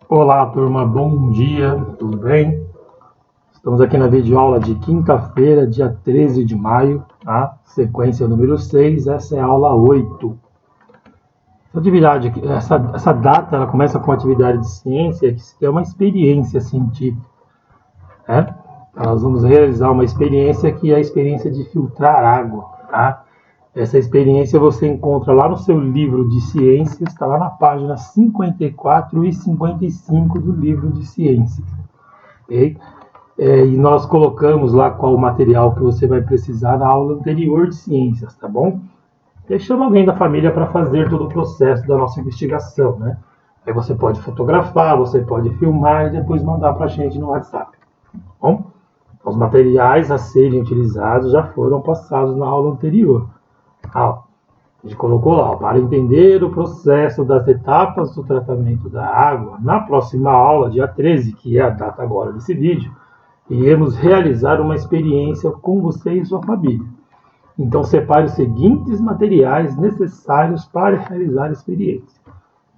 Olá, turma, bom dia, tudo bem? Estamos aqui na videoaula de quinta-feira, dia 13 de maio, tá? Sequência número 6, essa é a aula 8. Essa atividade, essa data, ela começa com uma atividade de ciência, que é uma experiência científica, né? Nós vamos realizar uma experiência que é a experiência de filtrar água, tá? Essa experiência você encontra lá no seu livro de ciências, está lá na página 54 e 55 do livro de ciências. Okay? E nós colocamos lá qual o material que você vai precisar na aula anterior de ciências, tá bom? E aí chama alguém da família para fazer todo o processo da nossa investigação, né? Aí você pode fotografar, você pode filmar e depois mandar para a gente no WhatsApp, tá bom? Os materiais a serem utilizados já foram passados na aula anterior. A gente colocou lá, para entender o processo das etapas do tratamento da água, na próxima aula, dia 13, que é a data agora desse vídeo, iremos realizar uma experiência com você e sua família. Então, separe os seguintes materiais necessários para realizar a experiência.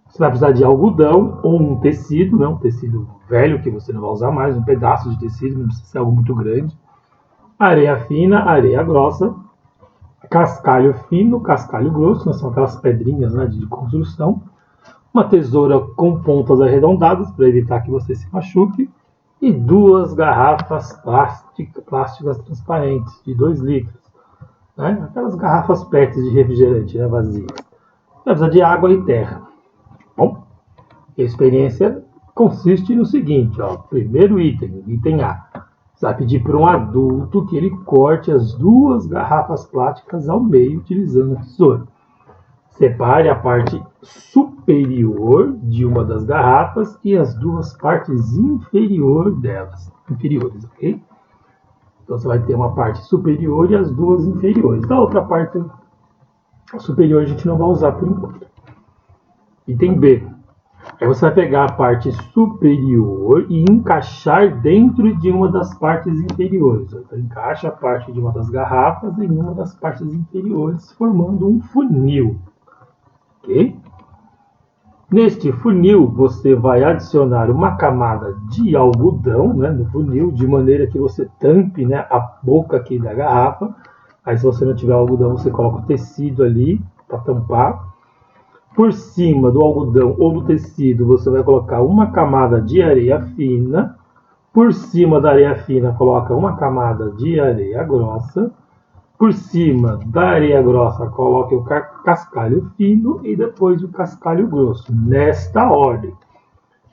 Você vai precisar de algodão ou um tecido, um tecido velho que você não vai usar mais, um pedaço de tecido, não precisa ser algo muito grande. Areia fina, areia grossa, cascalho fino, cascalho grosso, são aquelas pedrinhas de construção. Uma tesoura com pontas arredondadas para evitar que você se machuque. E 2 garrafas plásticas transparentes de 2 litros. Né? Aquelas garrafas PET de refrigerante, vazias. Vai precisar de água e terra. Bom, a experiência consiste no seguinte, primeiro item A. Você vai pedir para um adulto que ele corte as 2 garrafas plásticas ao meio utilizando a tesoura. Separe a parte superior de uma das garrafas e as 2 partes inferiores, ok? Então você vai ter uma parte superior e as 2 inferiores. Da outra parte superior a gente não vai usar por enquanto. Item B. Aí você vai pegar a parte superior e encaixar dentro de uma das partes inferiores. Então encaixa a parte de uma das garrafas em uma das partes inferiores, formando um funil. Ok? Neste funil, você vai adicionar uma camada de algodão no funil, de maneira que você tampe a boca aqui da garrafa. Aí, se você não tiver algodão, você coloca o tecido ali para tampar. Por cima do algodão ou do tecido, você vai colocar uma camada de areia fina. Por cima da areia fina, coloca uma camada de areia grossa. Por cima da areia grossa, coloque o cascalho fino e depois o cascalho grosso, nesta ordem.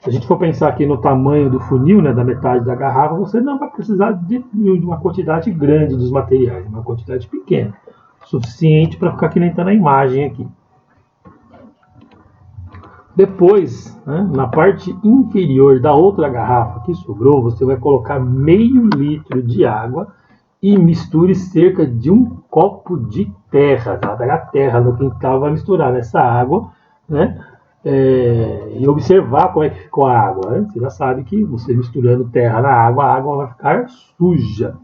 Se a gente for pensar aqui no tamanho do funil, da metade da garrafa, você não vai precisar de uma quantidade grande dos materiais, uma quantidade pequena, suficiente para ficar que nem está na imagem aqui. Depois, na parte inferior da outra garrafa que sobrou, você vai colocar meio litro de água e misture cerca de 1 copo de terra. Tá? Pegar terra no quintal, vai misturar nessa água, e observar como é que ficou a água. Você já sabe que você misturando terra na água, a água vai ficar suja.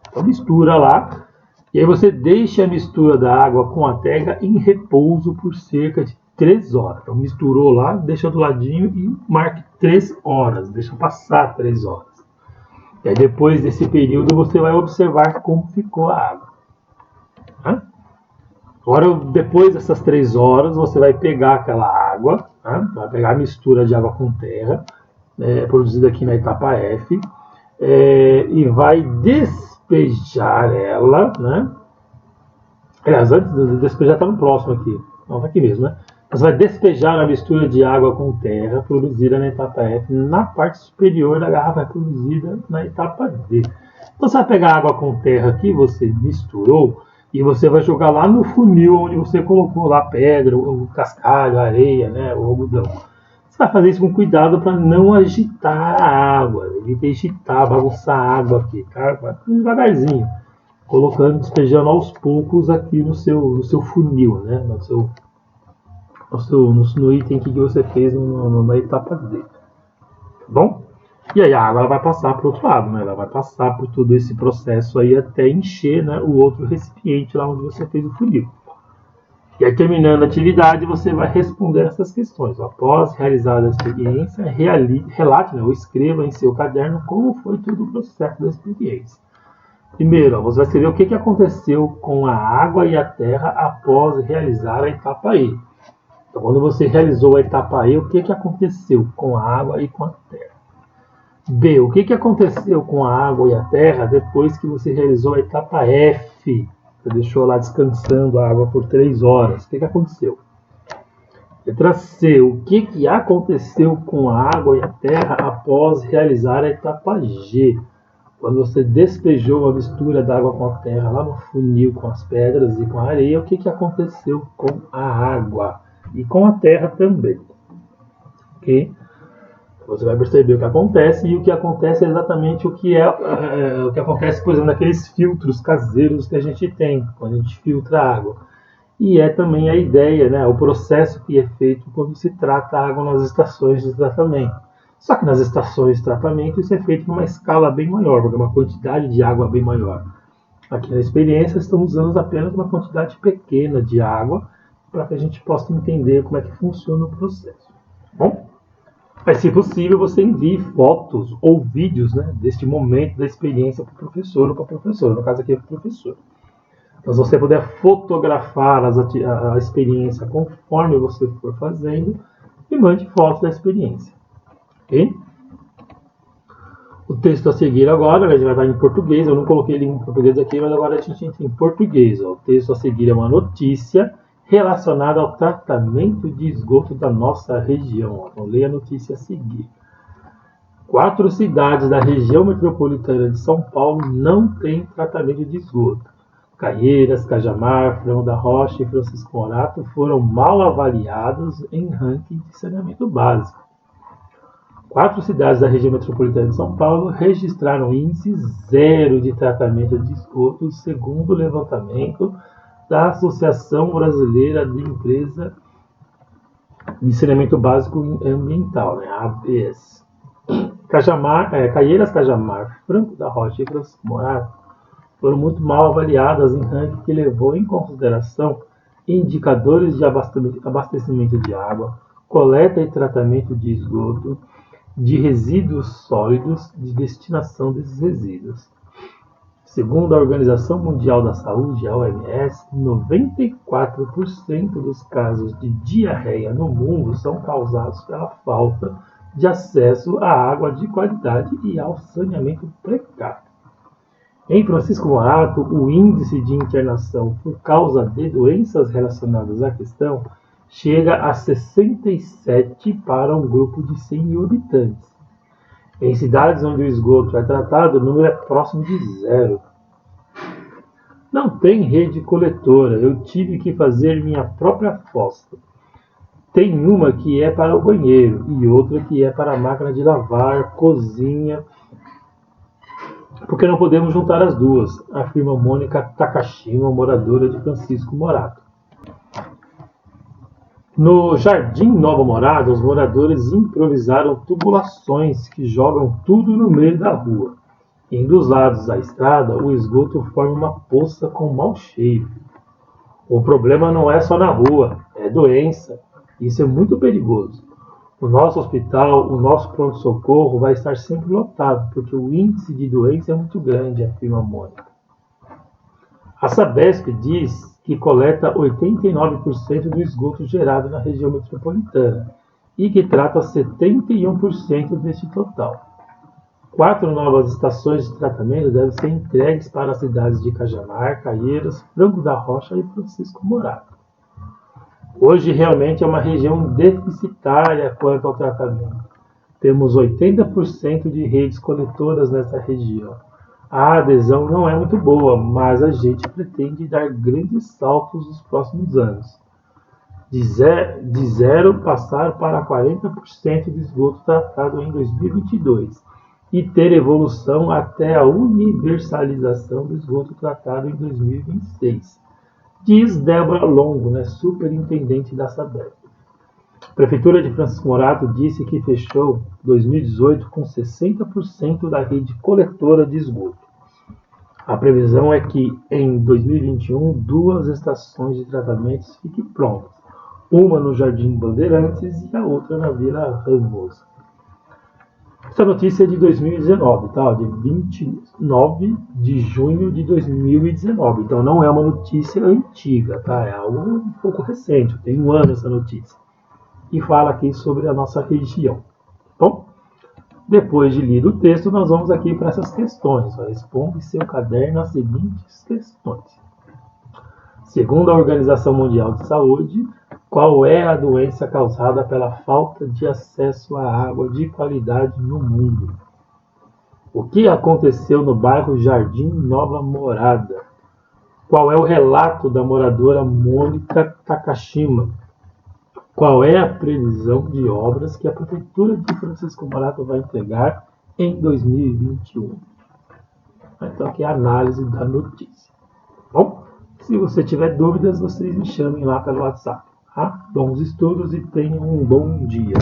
Então mistura lá, e aí você deixa a mistura da água com a terra em repouso por cerca de 3 horas. Então misturou lá, deixa do ladinho e marque 3 horas, deixa passar 3 horas. E aí depois desse período você vai observar como ficou a água. Agora, depois dessas 3 horas, você vai pegar aquela água, vai pegar a mistura de água com terra, produzida aqui na etapa F, e vai despejar ela, Aliás, antes de despejar, está no próximo aqui. Não, está aqui mesmo, Você vai despejar a mistura de água com terra produzida na etapa F na parte superior da garrafa produzida na etapa D. Então você vai pegar a água com terra que você misturou e você vai jogar lá no funil onde você colocou lá a pedra, o cascalho, a areia, o algodão. Você vai fazer isso com cuidado para não agitar a água, evite agitar, bagunçar a água aqui, tá? Vai devagarzinho, colocando, despejando aos poucos aqui no seu funil, no item que você fez na etapa D. Tá bom? E aí a água vai passar para o outro lado, ela vai passar por todo esse processo aí até encher o outro recipiente lá onde você fez o funil. E aí, terminando a atividade, você vai responder essas questões. Após realizada a experiência, relate, ou escreva em seu caderno como foi todo o processo da experiência. Primeiro, você vai escrever o que aconteceu com a água e a terra após realizar a etapa E. Então, quando você realizou a etapa E, o que aconteceu com a água e com a terra? B, o que aconteceu com a água e a terra depois que você realizou a etapa F? Você deixou lá descansando a água por 3 horas. O que aconteceu? Letra C, o que aconteceu com a água e a terra após realizar a etapa G? Quando você despejou a mistura da água com a terra lá no funil com as pedras e com a areia, o que aconteceu com a água? E com a terra também. Ok? Você vai perceber o que acontece, e o que acontece é exatamente o que acontece, por exemplo, naqueles filtros caseiros que a gente tem, quando a gente filtra a água. E é também a ideia, né, o processo que é feito quando se trata a água nas estações de tratamento. Só que nas estações de tratamento isso é feito numa escala bem maior, porque é uma quantidade de água bem maior. Aqui na experiência estamos usando apenas uma quantidade pequena de água para que a gente possa entender como é que funciona o processo. Bom? Mas, se possível, você envie fotos ou vídeos, né, deste momento da experiência para o professor ou para a professora. No caso aqui é para o professor. Então, se você puder fotografar a experiência conforme você for fazendo, e mande fotos da experiência. Ok? O texto a seguir agora, ele vai estar em português. Eu não coloquei ele em português aqui, mas agora a gente entra em português. O texto a seguir é uma notícia relacionada ao tratamento de esgoto da nossa região. Então, leia a notícia a seguir. 4 cidades da região metropolitana de São Paulo não têm tratamento de esgoto. Caieiras, Cajamar, Frango da Rocha e Francisco Morato foram mal avaliados em ranking de saneamento básico. 4 cidades da região metropolitana de São Paulo registraram índice 0 de tratamento de esgoto, segundo o levantamento da Associação Brasileira de Empresa de Saneamento Básico Ambiental, né, ABS. Caieiras, Cajamar, Franco da Rocha e Francisco Morato foram muito mal avaliadas em ranking que levou em consideração indicadores de abastecimento de água, coleta e tratamento de esgoto, de resíduos sólidos, de destinação desses resíduos. Segundo a Organização Mundial da Saúde, a OMS, 94% dos casos de diarreia no mundo são causados pela falta de acesso à água de qualidade e ao saneamento precário. Em Francisco Morato, o índice de internação por causa de doenças relacionadas à questão chega a 67 para um grupo de 100 mil habitantes. Em cidades onde o esgoto é tratado, o número é próximo de 0. Não tem rede coletora, eu tive que fazer minha própria fossa. Tem uma que é para o banheiro e outra que é para a máquina de lavar, cozinha, porque não podemos juntar as duas, afirma Mônica Takashima, moradora de Francisco Morato. No Jardim Nova Morada, os moradores improvisaram tubulações que jogam tudo no meio da rua. Em dos lados da estrada, o esgoto forma uma poça com mau cheiro. O problema não é só na rua, é doença. Isso é muito perigoso. O nosso hospital, o nosso pronto-socorro vai estar sempre lotado, porque o índice de doença é muito grande, afirma Mônica. A Sabesp diz que coleta 89% do esgoto gerado na região metropolitana e que trata 71% deste total. 4 novas estações de tratamento devem ser entregues para as cidades de Cajamar, Caieiras, Franco da Rocha e Francisco Morato. Hoje realmente é uma região deficitária quanto ao tratamento. Temos 80% de redes coletoras nessa região. A adesão não é muito boa, mas a gente pretende dar grandes saltos nos próximos anos. De zero passar para 40% de esgoto tratado em 2022 e ter evolução até a universalização do esgoto tratado em 2026. Diz Débora Longo, superintendente da Sabesp. A Prefeitura de Francisco Morato disse que fechou 2018 com 60% da rede coletora de esgoto. A previsão é que em 2021 2 estações de tratamentos fiquem prontas, uma no Jardim Bandeirantes e a outra na Vila Ramos. Essa notícia é de 2019, tá? De 29 de junho de 2019. Então não é uma notícia antiga, tá? É algo um pouco recente, tem um ano essa notícia. E fala aqui sobre a nossa região. Bom, depois de lido o texto, nós vamos aqui para essas questões. Responde em seu caderno as seguintes questões. Segundo a Organização Mundial de Saúde, qual é a doença causada pela falta de acesso à água de qualidade no mundo? O que aconteceu no bairro Jardim Nova Morada? Qual é o relato da moradora Mônica Takashima? Qual é a previsão de obras que a Prefeitura de Francisco Morato vai entregar em 2021? Então aqui é a análise da notícia. Bom, se você tiver dúvidas, vocês me chamem lá pelo WhatsApp. Tá? Bons estudos e tenham um bom dia.